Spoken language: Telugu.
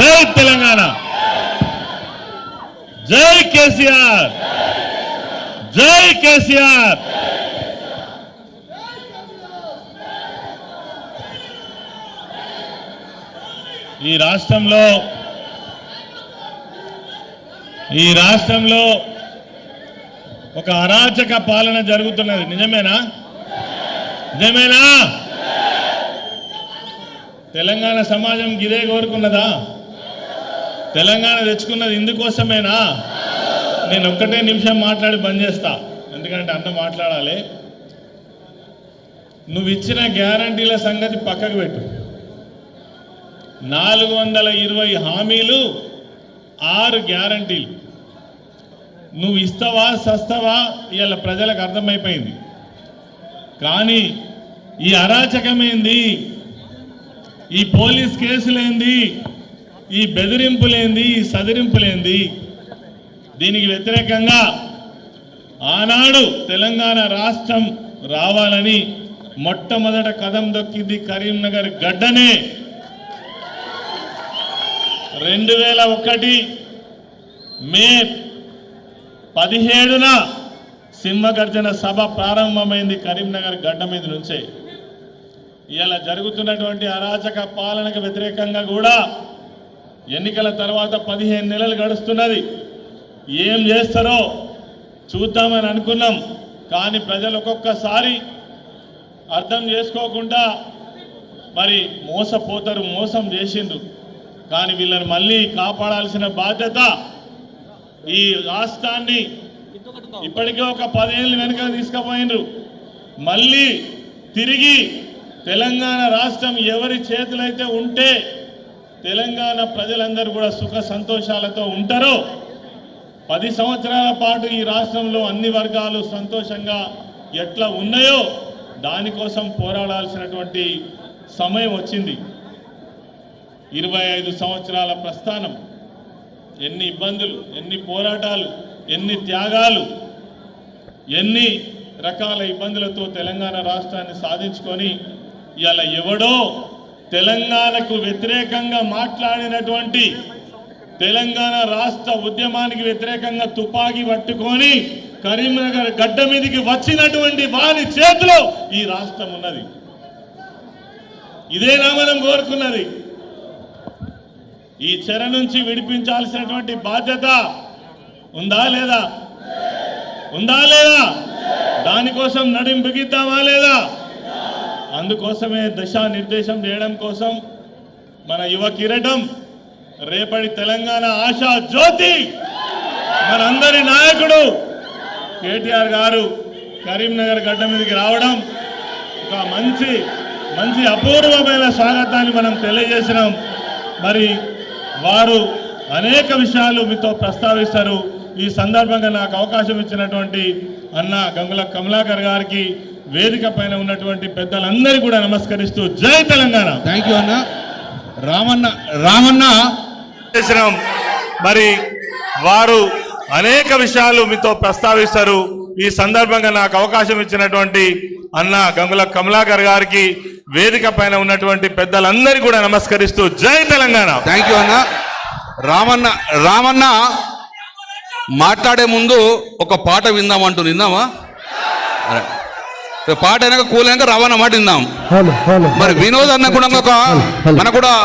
జై తెలంగాణ, జై కేసీఆర్, జై కేసీఆర్. ఈ రాష్ట్రంలో ఒక అరాచక పాలన జరుగుతున్నది. నిజమేనా? తెలంగాణ సమాజం గిదే కోరుకున్నదా? తెలంగాణ తెచ్చుకున్నది ఇందుకోసమేనా? నేను ఒక్కటే నిమిషం మాట్లాడి బంద్ చేస్తా, ఎందుకంటే అన్న మాట్లాడాలి. నువ్వు ఇచ్చిన గ్యారంటీల సంగతి పక్కకు పెట్టు. 420 హామీలు, 6 గ్యారంటీలు. నువ్వు ఇస్తావా సస్తావా ఇవాళ ప్రజలకు అర్థమైపోయింది. కానీ ఈ అరాచకమేంది, ఈ పోలీస్ కేసులేంది, ఈ బెదిరింపులేంది, ఈ సదిరింపులేంది? దీనికి వ్యతిరేకంగా ఆనాడు తెలంగాణ రాష్ట్రం రావాలని మొట్టమొదట కదం దొక్కింది కరీంనగర్ గడ్డనే. 2001 మే 17న సింహగర్జన సభ ప్రారంభమైంది కరీంనగర్ గడ్డ మీద నుంచే. ఇలా జరుగుతున్నటువంటి అరాచక పాలనకు వ్యతిరేకంగా కూడా ఎన్నికల తర్వాత 15 నెలలు గడుస్తున్నది. ఏం చేస్తారో చూద్దామని అనుకున్నాం, కానీ ప్రజలు ఒక్కొక్కసారి అర్థం చేసుకోకుండా మరి మోసపోతారు, మోసం చేసిండ్రు. కానీ వీళ్ళని మళ్ళీ కాపాడాల్సిన బాధ్యత ఈ రాష్ట్రాన్ని ఇప్పటికే ఒక 10 ఏళ్ళు వెనుక తీసుకుపోయినరు. మళ్ళీ తిరిగి తెలంగాణ రాష్ట్రం ఎవరి చేతులైతే ఉంటే తెలంగాణ ప్రజలందరూ కూడా సుఖ సంతోషాలతో ఉంటారో, 10 సంవత్సరాల పాటు ఈ రాష్ట్రంలో అన్ని వర్గాలు సంతోషంగా ఎట్లా ఉన్నాయో దానికోసం పోరాడాల్సినటువంటి సమయం వచ్చింది. 25 సంవత్సరాల ప్రస్థానం, ఎన్ని ఇబ్బందులు, ఎన్ని పోరాటాలు, ఎన్ని త్యాగాలు, ఎన్ని రకాల ఇబ్బందులతో తెలంగాణ రాష్ట్రాన్ని సాధించుకొని ఇవాళ ఎవడో తెలంగాణకు వ్యతిరేకంగా మాట్లాడినటువంటి, తెలంగాణ రాష్ట్ర ఉద్యమానికి వ్యతిరేకంగా తుపాకీ పట్టుకొని కరీంనగర్ గడ్డ మీదకి వచ్చినటువంటి వారి చేతిలో ఈ రాష్ట్రం ఉన్నది. ఇదేనా మనం కోరుకున్నది? ఈ చెర నుంచి విడిపించాల్సినటువంటి బాధ్యత ఉందా లేదా? ఉందా లేదా? దానికోసం నడుం బిగిద్దామా లేదా? అందుకోసమే దిశానిర్దేశం చేయడం కోసం మన యువ కిరీటం, రేపటి తెలంగాణ ఆశా జ్యోతి, మనందరి నాయకుడు కేటీఆర్ గారు కరీంనగర్ గడ్డ మీదకి రావడం ఒక మంచి అపూర్వమైన స్వాగతాన్ని మనం తెలియజేసినాం. మరి వారు అనేక విషయాలు మీతో ప్రస్తావిస్తారు. ఈ సందర్భంగా నాకు అవకాశం ఇచ్చినటువంటి అన్న గంగుల కమలాకర్ గారికి, వేదిక పైన ఉన్నటువంటి పెద్దలందరికీ కూడా నమస్కరిస్తూ జై తెలంగాణ. థ్యాంక్ యూ అన్న. రామన్న చేసినాం. మరి వారు అనేక విషయాలు మీతో ప్రస్తావిస్తారు. ఈ సందర్భంగా నాకు అవకాశం ఇచ్చినటువంటి అన్న గంగుల కమలాకర్ గారికి, వేదిక పైన ఉన్నటువంటి పెద్దలందరికీ కూడా నమస్కరిస్తూ జై తెలంగాణ. థ్యాంక్ యూ అన్న. రామన్న మాట్లాడే ముందు ఒక పాట విందామంటూ విందామా? పాట అయినాక కూలైనాక రావన్న మాట విందాం. మరి వినోద్ అన్న కూడా మన కూడా